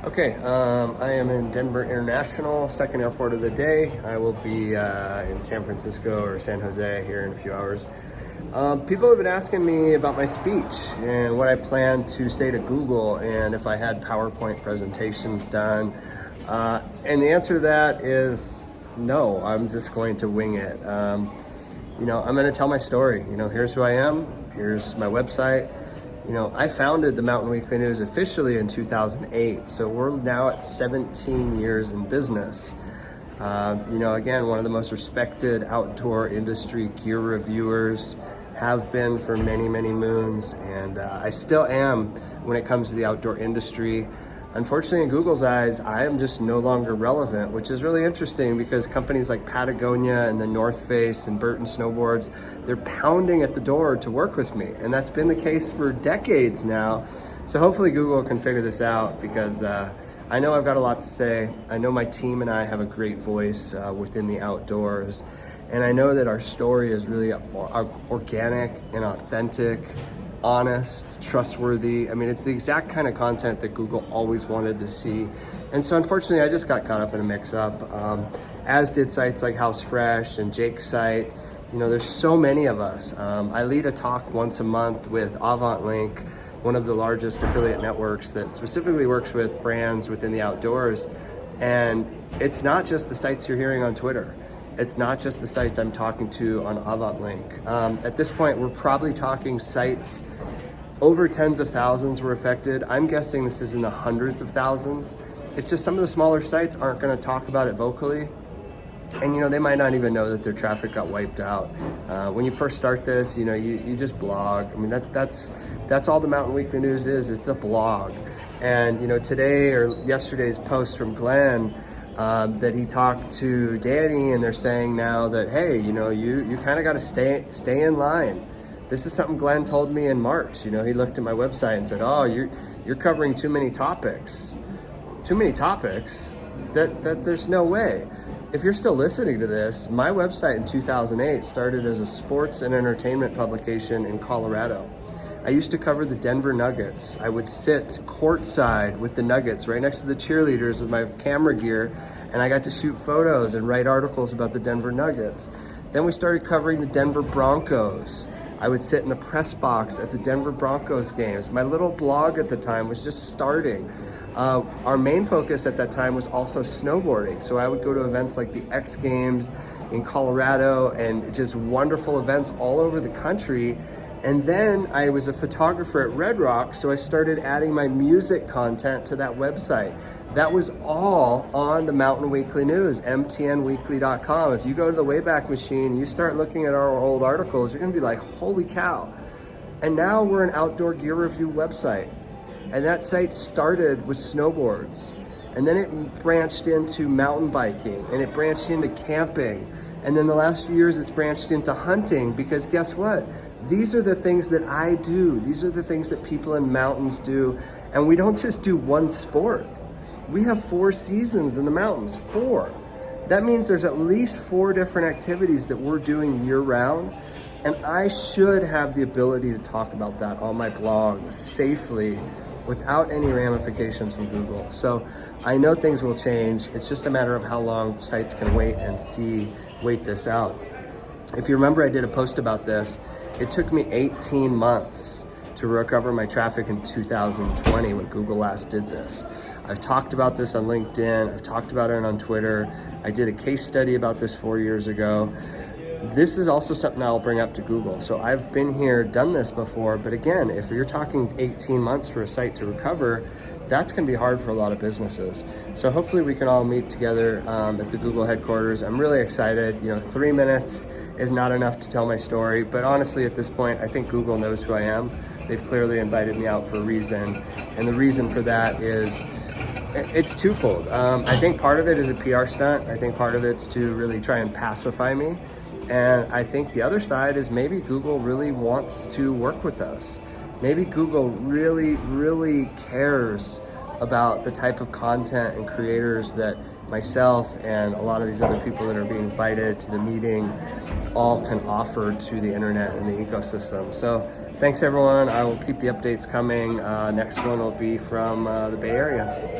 Okay, I am in Denver International, second airport of the day. I will be in San Francisco or San Jose here in a few hours. People have been asking me about my speech and what I plan to say to Google and if I had PowerPoint presentations done. And the answer to that is no, I'm just going to wing it. I'm going to tell my story. Here's who I am, here's my website. I founded the Mountain Weekly News officially in 2008, so we're now at 17 years in business. Again, one of the most respected outdoor industry gear reviewers, have been for many, many moons, and I still am when it comes to the outdoor industry. Unfortunately, in Google's eyes, I am just no longer relevant, which is really interesting because companies like Patagonia and the North Face and Burton Snowboards, they're pounding at the door to work with me. And that's been the case for decades now. So hopefully Google can figure this out because I know I've got a lot to say. I know my team and I have a great voice within the outdoors. And I know that our story is really organic and authentic, honest, trustworthy. I mean, it's the exact kind of content that Google always wanted to see. And so unfortunately, I just got caught up in a mix-up, as did sites like House Fresh and Jake's site. There's so many of us. I lead a talk once a month with AvantLink, one of the largest affiliate networks that specifically works with brands within the outdoors. And it's not just the sites you're hearing on Twitter. It's not just the sites I'm talking to on AvantLink. At this point, we're probably talking sites over tens of thousands were affected. I'm guessing this is in the hundreds of thousands. It's just some of the smaller sites aren't going to talk about it vocally. And they might not even know that their traffic got wiped out. When you first start this, you just blog. I mean, that's all the Mountain Weekly News is. It's a blog. And today or yesterday's post from Glenn, that he talked to Danny, and they're saying now that, hey, you kind of got to stay in line. This is something Glenn told me in March. He looked at my website and said, oh, you're covering too many topics. Too many topics? That there's no way. If you're still listening to this, my website in 2008 started as a sports and entertainment publication in Colorado. I used to cover the Denver Nuggets. I would sit courtside with the Nuggets right next to the cheerleaders with my camera gear, and I got to shoot photos and write articles about the Denver Nuggets. Then we started covering the Denver Broncos. I would sit in the press box at the Denver Broncos games. My little blog at the time was just starting. Our main focus at that time was also snowboarding. So I would go to events like the X Games in Colorado and just wonderful events all over the country. And then I was a photographer at Red Rock, so I started adding my music content to that website. That was all on the Mountain Weekly News, mtnweekly.com. If you go to the Wayback Machine and you start looking at our old articles, you're gonna be like, holy cow. And now we're an outdoor gear review website. And that site started with snowboards. And then it branched into mountain biking, and it branched into camping. And then the last few years, it's branched into hunting, because guess what? These are the things that I do. These are the things that people in mountains do. And we don't just do one sport. We have 4 seasons in the mountains, 4. That means there's at least 4 different activities that we're doing year round. And I should have the ability to talk about that on my blog safely without any ramifications from Google. So I know things will change. It's just a matter of how long sites can wait this out. If you remember, I did a post about this. It took me 18 months to recover my traffic in 2020 when Google last did this. I've talked about this on LinkedIn. I've talked about it on Twitter. I did a case study about this 4 years ago. This is also something I'll bring up to Google. So I've been here, done this before, but again, if you're talking 18 months for a site to recover, that's gonna be hard for a lot of businesses. So hopefully we can all meet together at the Google headquarters. I'm really excited. 3 minutes is not enough to tell my story, but honestly at this point, I think Google knows who I am. They've clearly invited me out for a reason. And the reason for that is, it's twofold. I think part of it is a PR stunt. I think part of it's to really try and pacify me. And I think the other side is maybe Google really wants to work with us. Maybe Google really, really cares about the type of content and creators that myself and a lot of these other people that are being invited to the meeting all can offer to the internet and the ecosystem. So thanks everyone. I will keep the updates coming. Next one will be from the Bay Area.